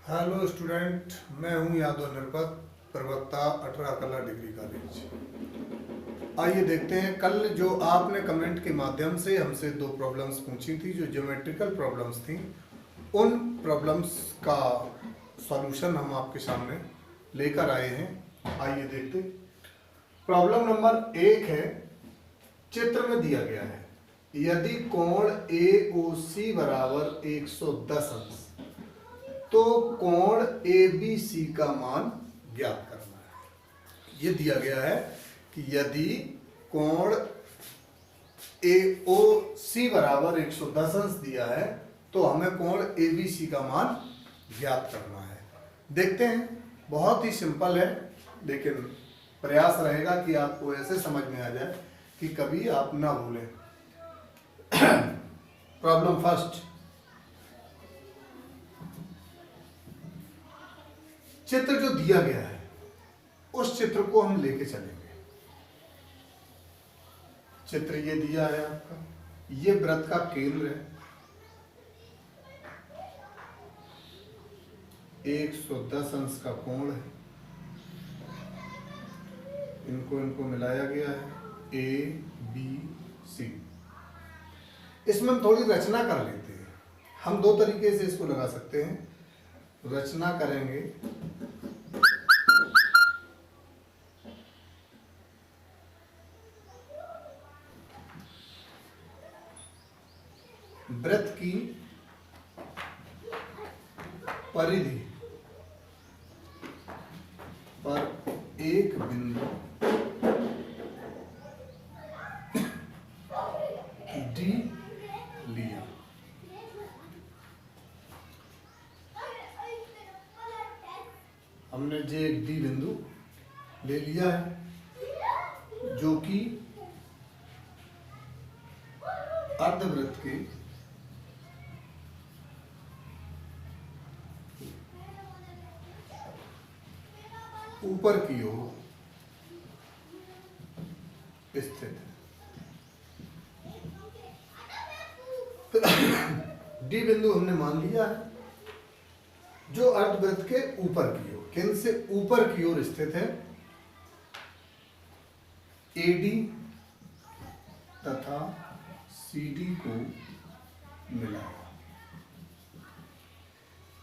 Hello student, मैं हूं यादव निर्पत, प्रवक्ता 18 कला डिग्री कॉलेज। आइए देखते हैं, कल जो आपने कमेंट के माध्यम से हमसे दो प्रॉब्लम्स पूछी थी, जो ज्योमेट्रिकल प्रॉब्लम्स थी, उन प्रॉब्लम्स का सॉल्यूशन हम आपके सामने लेकर आए हैं। आइए देखते। प्रॉब्लम नंबर 1 है, चित्र में दिया गया है यदि कोण AOC बराबर 110 अंश तो कोण ABC का मान ज्ञात करना है। ये दिया गया है कि यदि कोण AOC बराबर 110 अंश दिया है तो हमें कोण ABC का मान ज्ञात करना है। देखते हैं, बहुत ही सिंपल है, लेकिन प्रयास रहेगा कि आपको ऐसे समझ में आ जाए कि कभी आप ना भूलें। प्रॉब्लम फर्स्ट, चित्र जो दिया गया है उस चित्र को हम लेके चलेंगे। चित्र ये दिया है आपका, ये वृत्त का केंद्र है, 110 अंश का कोण है, इनको मिलाया गया है ABC। इसमें हम थोड़ी रचना कर लेते हैं। हम दो तरीके से इसको लगा सकते हैं। रचना करेंगे, वृत्त की परिधि पर एक बिंदु D लिया। हमने जे एक D बिंदु ले लिया है जो कि अर्धवृत्त के ऊपर की ओर स्थित है। डी बिंदु हमने मान लिया है जो अर्धवृत्त के ऊपर की ओर, केंद्र से ऊपर की ओर स्थित है। AD तथा CD को मिलाया।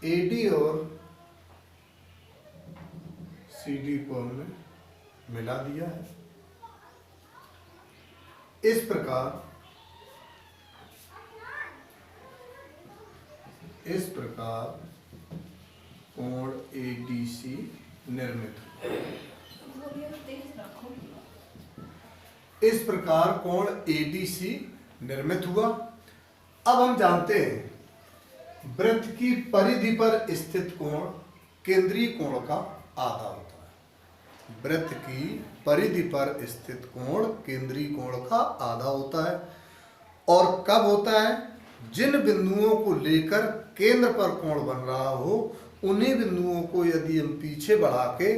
AD और CD को हमने मिला दिया है। इस प्रकार कोण ADC निर्मित हुआ। इस प्रकार कोण ADC निर्मित हुआ। अब हम जानते हैं वृत्त की परिधि पर स्थित कोण केंद्रीय कोण का आधा होता है। वृत्त की परिधि पर स्थित कोण केंद्रीय कोण का आधा होता है। और कब होता है? जिन बिंदुओं को लेकर केंद्र पर कोण बन रहा हो, उन्हीं बिंदुओं को यदि हम पीछे बढ़ा के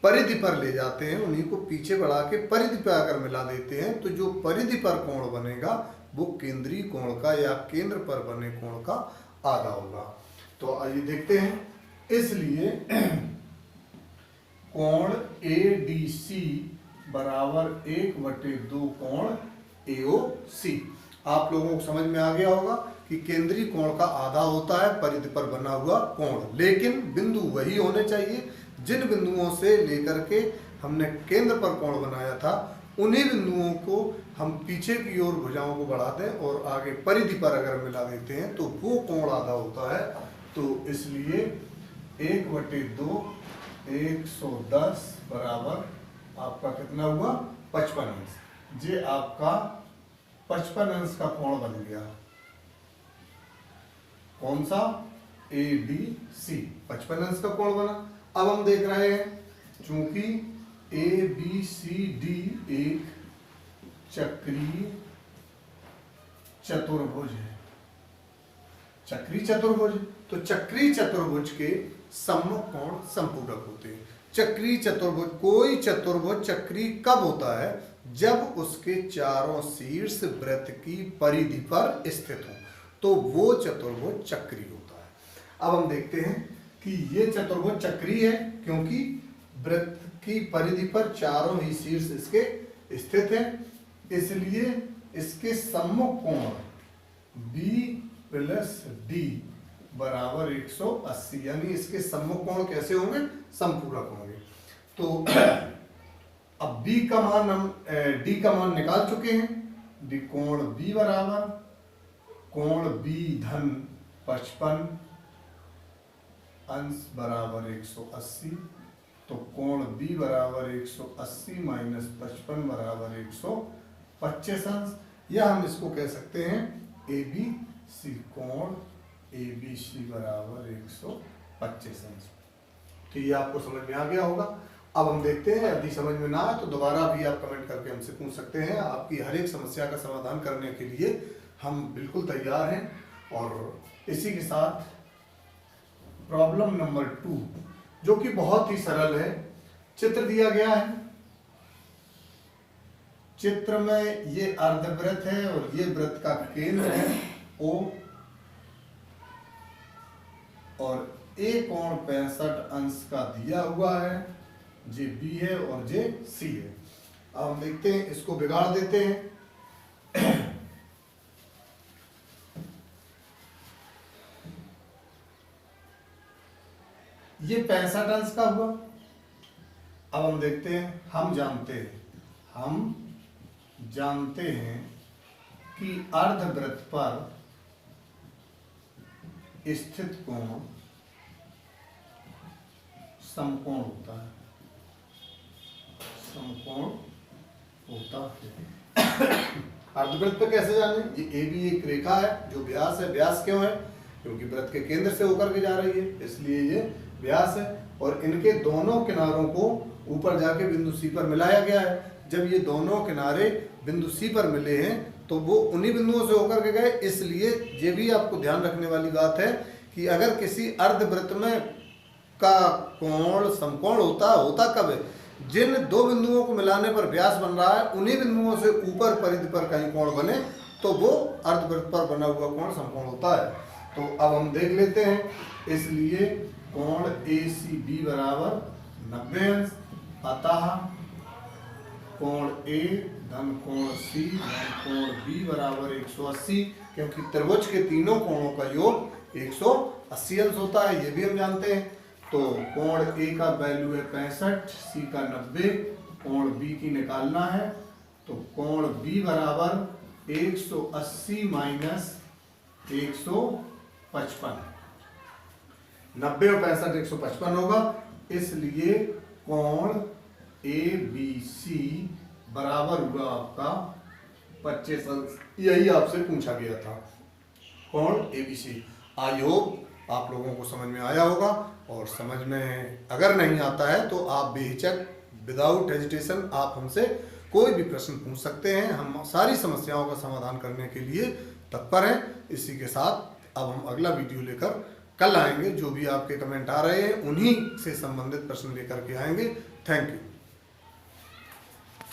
परिधि पर ले जाते हैं, उन्हीं को पीछे बढ़ा के परिधि पर अगर मिला देते हैं, तो जो परिधि पर कोण बनेगा वो केंद्रीय कोण का या केंद्र पर बने कोण का आधा होगा। तो आइए देखते हैं। इसलिए कोण ADC बराबर 1/2 कोण AOC। आप लोगों को समझ में आ गया होगा कि केंद्रीय कोण का आधा होता है परिधि पर बना हुआ कोण, लेकिन बिंदु वही होने चाहिए जिन बिंदुओं से लेकर के हमने केंद्र पर कोण बनाया था, उन्हीं बिंदुओं को हम पीछे की ओर भुजाओं को बढ़ा दें और आगे परिधि पर अगर मिला देते हैं तो वो कोण आधा होता है। तो इसलिए 1/2 110 बराबर आपका कितना हुआ? 55 अंश। ये आपका 55 अंश का कोण बन गया। कौन सा? ADC 55 अंश का कोण बना। अब हम देख रहे हैं, चूंकि ABCD एक चक्रीय चतुर्भुज है। चक्रीय चतुर्भुज, तो चक्रीय चतुर्भुज के सम्मुख कोण संपूरक होते हैं। चक्रीय चतुर्भुज, कोई चतुर्भुज चक्रीय कब होता है? जब उसके चारों शीर्ष वृत्त की परिधि पर स्थित हो, तो वो चतुर्भुज चक्रीय होता है। अब हम देखते हैं, कि ये चतुर्भुज चक्रीय है क्योंकि वृत्त की परिधि पर चारों ही शीर्ष इसके स्थित हैं, इसलिए इसके सम्मुख कोण B प्लस D बराबर 180, यानी इसके सम्मुख कोण कैसे होंगे? समपूरक होंगे। तो अब B का मान हम D का मान निकाल चुके हैं। D कोण B बराबर कोण B धन 55 अंश बराबर 180, तो कोण B बराबर 180 माइनस 55 बराबर 125 अंश, या हम इसको कह सकते हैं ABC कोण ABC बराबर 125 अंश। तो ये आपको समझ में आ गया होगा। अब हम देखते हैं, यदि समझ में ना आए तो दोबारा भी आप कमेंट करके हमसे पूछ सकते हैं। आपकी हर एक समस्या का समाधान करने के लिए हम बिल्कुल तैयार हैं। और इसी के साथ प्रॉब्लम नंबर 2, जो कि बहुत ही सरल है। चित्र दिया गया है, चित्र में ये अर्धवृत्त है और ये वृत्त का केंद्र है O, और A कोण 65 अंश का दिया हुआ है, जे B है और जे C है। अब हम देखते हैं, इसको बिगाड़ देते हैं। ये 65 अंश का हुआ। अब हम देखते हैं, हम जानते हैं कि अर्धवृत्त पर स्थित कोण समकोण होता है, अर्धवृत्त पे कैसे जाने? ये AB एक रेखा है जो व्यास है। व्यास क्यों है? क्योंकि वृत्त के केंद्र से होकर के जा रही है, इसलिए ये व्यास है। और इनके दोनों किनारों को ऊपर जाके बिंदु C पर मिलाया गया है। जब ये दोनों किनारे बिंदु C पर मिले हैं तो वो उन्हीं बिंदुओं से होकर के गए, इसलिए ये भी आपको ध्यान रखने वाली बात है कि अगर किसी अर्धवृत्त में का कोण समकोण होता कब है? जिन दो बिंदुओं को मिलाने पर व्यास बन रहा है, उन्हीं बिंदुओं से ऊपर परिधि पर कहीं कोण बने तो वो अर्धवृत्त पर बना हुआ कोण समकोण होता है। तो अब हम देख लेते हैं, इसलिए कोण ACB बराबर 90 अंश, अतः कोण A धन कोण C धन कोण B बराबर 180, क्योंकि त्रिभुज के तीनों कोणों का योग 180 अंश होता है, ये भी हम जानते हैं। तो कोण A का वैल्यू है 65, C का 90, कोण B की निकालना है। तो कोण B बराबर 180 माइनस 155, 90 और 65 155 होगा, इसलिए कोण ABC बराबर हुआ आपका 25 अंश। यही आपसे पूछा गया था, कोण ABC। आई होप आप लोगों को समझ में आया होगा, और समझ में अगर नहीं आता है तो आप बेहिचक विदाउट हेजिटेशन आप हमसे कोई भी प्रश्न पूछ सकते हैं। हम सारी समस्याओं का समाधान करने के लिए तत्पर हैं। इसी के साथ अब हम अगला वीडियो लेकर कल आएंगे। जो भी आपके कमेंट आ रहे हैं उन्हीं से संबंधित प्रश्न लेकर के आएंगे। Thank you.